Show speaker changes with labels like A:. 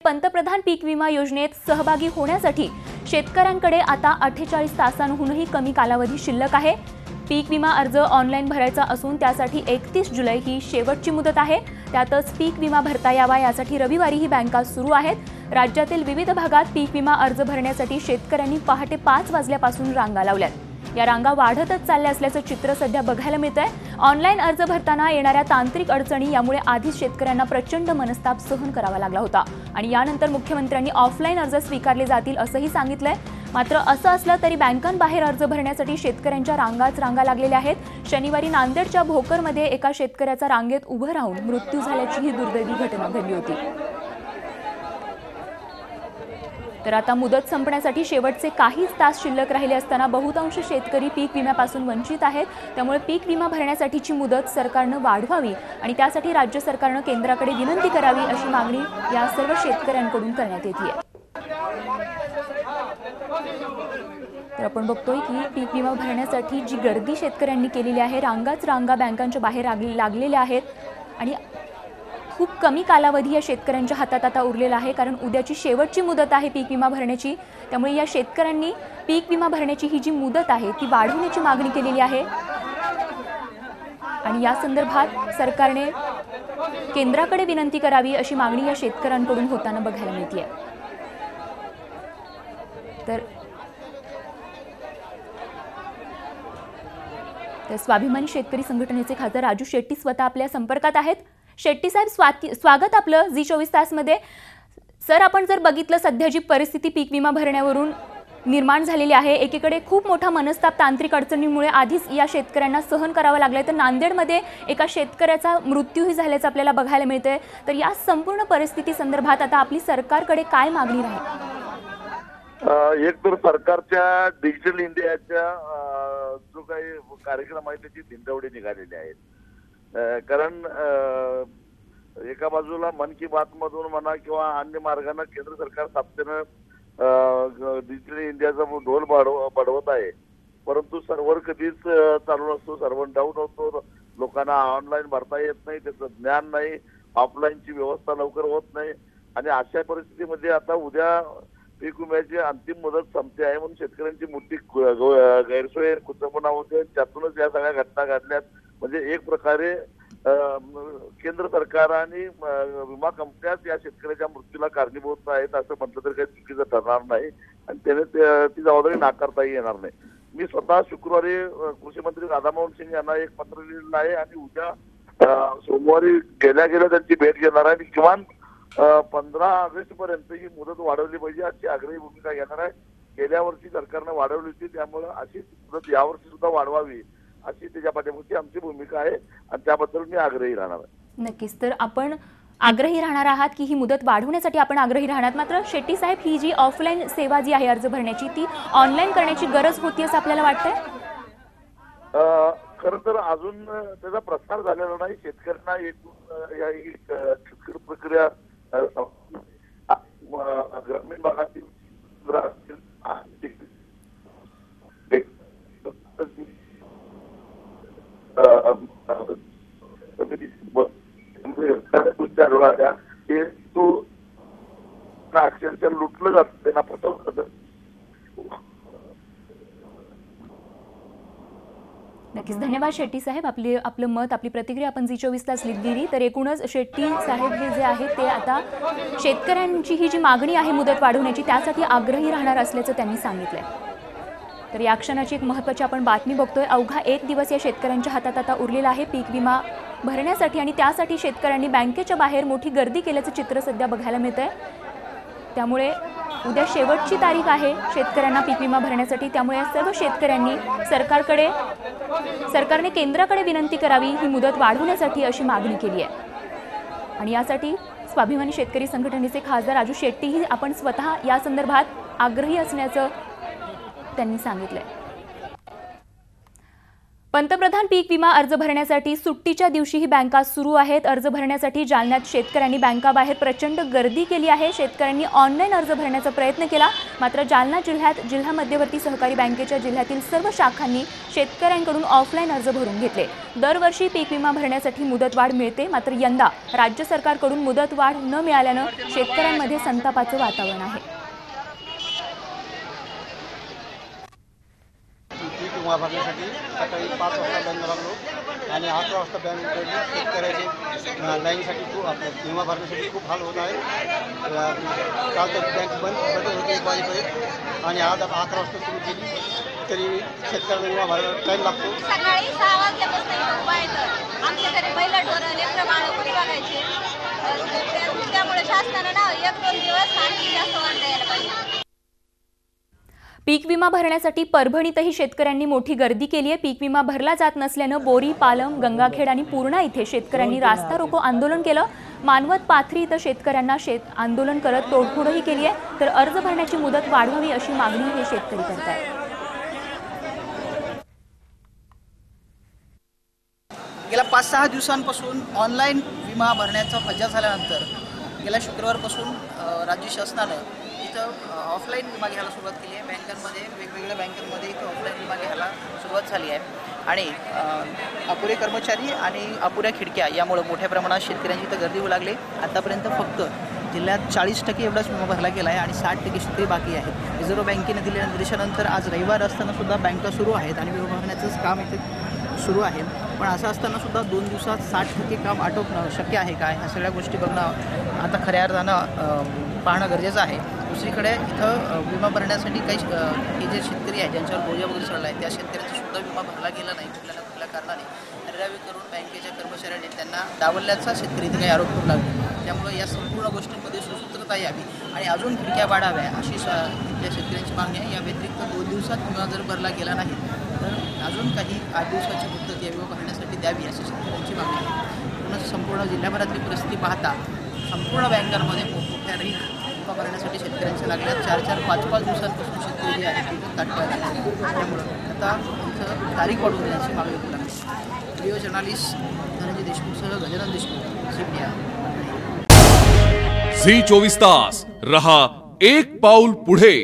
A: पंतप्रधान पीक विमा योजनेत सहभागी होण्यासाठी शेतकऱ्यांकडे आता 48 तासांहूनही कमी कालावधी शिल्लक आहे। पीक विमा अर्ज ऑनलाईन भरायचा असून त्यासाठी 31 जुलै ही शेवटची मुदत आहे। त्यातच पीक विमा भरता यावा यासाठी रविवारी ही बँका सुरू आहेत। राज्यातील विविध भागात पीक विमा अर्ज भरण्यासाठी शेतकऱ्यांनी पहाटे 5 वाजल्यापासून रांगा लावल्यात। या रांगा वाढतच चालल्या असल्याचं चित्र सध्या बघायला मिळतंय। ऑनलाईन अर्ज भरताना येणाऱ्या तांत्रिक अडचणी यामुळे आधीच शेतकऱ्यांना प्रचंड मनस्ताप सहन करावा लागला होता आणि यानंतर मुख्यमंत्र्यांनी ऑफलाईन अर्ज स्वीकारले जातील असंही सांगितलंय। मात्र असं असलं तरी बँकांबाहेर अर्ज भरण्यासाठी शेतकऱ्यांच्या रांगा लागलेल्या आहेत। शनिवारी नांदेडच्या भोकरमध्ये एका शेतकऱ्याचा रांगेत उभं राहून मृत्यू झाल्याची ही दुर्दैवी घटना घडली होती। तर आता मुदत संपण्यासाठी शेवटचे काहीच तास शिल्लक राहिले असताना बहुतांश शेतकरी पीक विम्यापासून वंचित आहेत। त्यामुळे पीक विमा भरण्यासाठीची मुदत सरकारनं वाढवावी आणि त्यासाठी राज्य सरकारनं केंद्राकडे विनंती करावी अशी मागणी या सर्व शेतकऱ्यांकडून करण्यात येते। तर आपण बघतोय की पीक विमा भरण्यासाठी जी गर्दी शेतकऱ्यांनी केलेली आहे, रांगा बँकांच्या बाहेर लागलेल्या आहेत आणि खूप कमी कालावधी या शेतकऱ्यांच्या हातात आता उरलेला आहे, कारण उद्याची शेवटची मुदत आहे पीक विमा भरण्याची। त्यामुळे या शेतकऱ्यांनी पीक विमा भरण्याची ही जी मुदत आहे ती वाढवण्याची मागणी केलेली आहे आणि या संदर्भात सरकारने केंद्राकडे विनंती करावी अशी मागणी या शेतकऱ्यांकडून होताना बघायला मिळते। तर स्वाभिमानी शेतकरी संघटनेचे खासदार राजू शेट्टी स्वतः आपल्या संपर्कात आहेत। शेट्टी साहेब, स्वागत आपलं जी24 तास मध्ये। सर, आपण जर बघितलं सध्या जी परिस्थिती पीक विमा भरण्यावरून निर्माण झालेली आहे, एकीकडे खूप मोठा मनस्ताप तांत्रिक अडचणींमुळे आधीच या शेतकऱ्यांना सहन करावं लागलंय, तर नांदेडमध्ये एका शेतकऱ्याचा मृत्यूही झाल्याचं आपल्याला बघायला मिळतंय। तर या संपूर्ण परिस्थिती संदर्भात आता आपली सरकारकडे काय मागणी राहील?
B: एक तर सरकारच्या डिजिटल इंडियाच्या जो काही कार्यक्रम आहे त्याची दिंडवडी निघालेली आहेत। कारण एका बाजूला मन की बात मधून म्हणा किंवा अन्य मार्गाने केंद्र सरकार सातत्यानं डिजिटल इंडियाचा ढोल बडवत आहे, परंतु सर्व्हर कधीच चालू नसतो, सर्व्हर डाऊन होतो, लोकांना ऑनलाईन भरता येत नाही, त्याचं ज्ञान नाही, ऑफलाईनची व्यवस्था लवकर होत नाही आणि अशा परिस्थितीमध्ये आता उद्या पीक विम्याची अंतिम मुदत संपते आहे म्हणून शेतकऱ्यांची मोठी गैरसोय कुचंबना होते। त्यातूनच या सगळ्या घटना घडल्यात। म्हणजे एक प्रकारे केंद्र सरकार आणि विमा कंपन्याच या शेतकऱ्याच्या मृत्यूला कारणीभूत आहेत असं म्हटलं तर काही चुकीचं ठरणार नाही आणि त्याने ती जबाबदारी नाकारताही येणार नाही। मी स्वतः शुक्रवारी कृषी मंत्री राधामोहन सिंग यांना एक पत्र लिहिलेलं आहे आणि उद्या सोमवारी गेल्या त्यांची भेट घेणार आहे आणि किमान 15 ऑगस्ट पर्यंत ही मुदत वाढवली पाहिजे अशी आग्रही भूमिका घेणार आहे। गेल्या वर्षी सरकारनं वाढवली होती, त्यामुळे अशी मुदत यावर्षी सुद्धा वाढवावी अशी त्याच्या पाठीमागची आमची भूमिका आहे आणि त्याबद्दल मी आग्रही राहणार आहे।
A: नक्कीच, तर आपण आग्रही राहणार आहात की ही मुदत वाढवण्यासाठी आपण आग्रही राहणार। मात्र शेट्टी साहेब, ही जी ऑफलाईन सेवा जी आहे अर्ज भरण्याची ती ऑनलाईन करण्याची गरज होती असं आपल्याला वाटतंय?
B: खरं तर अजून त्याचा प्रसार झालेला नाही। शेतकऱ्यांना एक प्रक्रिया ग्रामीण भागातील अक्षरशः लुटलं जातं, त्यांना फसवलं जातं।
A: नक्कीच, धन्यवाद शेट्टी साहेब। आपलं मत, आपली प्रतिक्रिया आपण जी24 तास दिली। तर एकूणच शेट्टी साहेब हे जे आहेत ते आता शेतकऱ्यांची ही जी मागणी आहे मुदत वाढवण्याची त्यासाठी आग्रही राहणार असल्याचं त्यांनी सांगितलंय। तर या क्षणाची एक महत्त्वाची आपण बातमी बघतोय। अवघा 1 दिवस या शेतकऱ्यांच्या हातात आता उरलेला आहे पीक विमा भरण्यासाठी आणि त्यासाठी शेतकऱ्यांनी बँकेच्या बाहेर मोठी गर्दी केल्याचं चित्र सध्या बघायला मिळतंय। त्यामुळे उद्या शेवटची तारीख आहे शेतकऱ्यांना पीक विमा भरण्यासाठी। त्यामुळे सर्व शेतकऱ्यांनी सरकारने केंद्राकडे विनंती करावी ही मुदत वाढवण्यासाठी अशी मागणी केली आहे आणि यासाठी स्वाभिमानी शेतकरी संघटनेचे खासदार राजू शेट्टीही आपण स्वतः या संदर्भात आग्रही असण्याचं त्यांनी सांगितलंय। पंतप्रधान पीक विमा अर्ज भरण्यासाठी सुट्टीच्या दिवशीही बँका सुरू आहेत। अर्ज भरण्यासाठी जालन्यात शेतकऱ्यांनी बँकाबाहेर प्रचंड गर्दी केली आहे। शेतकऱ्यांनी ऑनलाईन अर्ज भरण्याचा प्रयत्न केला, मात्र जालना जिल्ह्यात जिल्हा मध्यवर्ती सहकारी बँकेच्या जिल्ह्यातील सर्व शाखांनी शेतकऱ्यांकडून ऑफलाईन अर्ज भरून घेतले। दरवर्षी पीक विमा भरण्यासाठी मुदतवाढ मिळते, मात्र यंदा राज्य सरकारकडून मुदतवाढ न मिळाल्याने शेतकऱ्यांमध्ये संतापाचे वातावरण आहे।
C: विमा भरण्यासाठी सकाळी 5 वाजता बँक लागलो आणि 11 वाजता बँक उघडली। शेतकऱ्याचे लाईनसाठी खूप विमा भरण्यासाठी खूप हाल होत आहे। काल तर बँक बंद होती 1 वाजेपर्यंत आणि आज 11 वाजता सुरू केली, तरी शेतकऱ्याला विमा भरायला टाईम लागतो।
D: सकाळी 6 वाजल्यापासून उभा आहे, तर आमच्या घरी पहिला ढोरं लेकरं बाळ उभी बघायचे। त्यामुळे शासनानं ना 1-2 दिवस आणखी जास्त वाढ द्यायला पाहिजे।
A: पीक विमा भरण्यासाठी परभणीतही शेतकऱ्यांनी मोठी गर्दी केली आहे। पीक विमा भरला जात नसल्याने बोरी, पालम, गंगाखेड आणि पूर्णा इथे शेतकऱ्यांनी रास्ता रोको आंदोलन केलं। मानवत, पाथरी इथं शेतकऱ्यांना आंदोलन करत तोडफोडही केली आहे, तर अर्ज भरण्याची मुदत वाढवावी अशी मागणी हे शेतकरी करत आहेत।
E: गेल्या 5-6 दिवसांपासून ऑनलाईन विमा भरण्याचा फज्जा झाल्यानंतर गेल्या शुक्रवारपासून राज्य शासनानं इथं ऑफलाईन विमा घ्यायला सुरुवात केली आहे। बँकांमध्ये वेगवेगळ्या बँकांमध्ये इथं ऑफलाईन विमा घ्यायला सुरुवात झाली आहे आणि अपुरे कर्मचारी आणि अपुऱ्या खिडक्या यामुळे मोठ्या प्रमाणात शेतकऱ्यांची इथं गर्दी होऊ लागली। आतापर्यंत फक्त जिल्ह्यात 40% एवढाच विमा भरला गेला आहे आणि 60% शेतकरी बाकी आहेत। रिझर्व्ह बँकेने दिलेल्या निर्देशानंतर आज रविवार असताना सुद्धा बँका सुरू आहेत आणि विमा भरण्याचंच काम इथे सुरू आहे। पण असं असताना सुद्धा 2 दिवसात 60% काम आटोपणं शक्य आहे का, ह्या सगळ्या गोष्टी बघणं आता खऱ्या अर्थानं पाहणं गरजेचं आहे। दुसरीकडे इथं विमा भरण्यासाठी काही हे जे शेतकरी आहेत ज्यांच्यावर बोजा वगैरे चढला आहे त्या शेतकऱ्यांचा सुद्धा विमा भरला गेला नाही कुठल्या कारणाने। निर्यावी करून बँकेच्या कर्मचाऱ्यांनी त्यांना डावलल्याचा शेतकरी इथे काही आरोप करू लागले। त्यामुळे या संपूर्ण गोष्टींमध्ये सुसूत्रता यावी आणि अजून खिडक्या वाढाव्या अशी इथल्या शेतकऱ्यांची मागणी आहे। या व्यतिरिक्त 2 दिवसात विमा जर भरला गेला नाही तर अजून काही 8 दिवसाची मुदत या विमा भरण्यासाठी द्यावी अशी शेतकऱ्यांची मागणी आहे। म्हणून संपूर्ण जिल्ह्याभरातली परिस्थिती पाहता संपूर्ण बँकांमध्ये मोठमोठ्या विमा भरण्यासाठी शेतकऱ्यांच्या लागल्या 4-4, 5-5 दिवसांपासून शेतकरी जे आहेत तिथं ताटकळत आहेत। त्यामुळं आता इथं तारीख वाढवून देण्याची मागणी होऊ लागली। व्हिडिओ जर्नलिस्ट धनंजय देशमुखसह गजानन देशमुख, CPI।
F: झी 24 तास रहा एक पाऊल पुढे।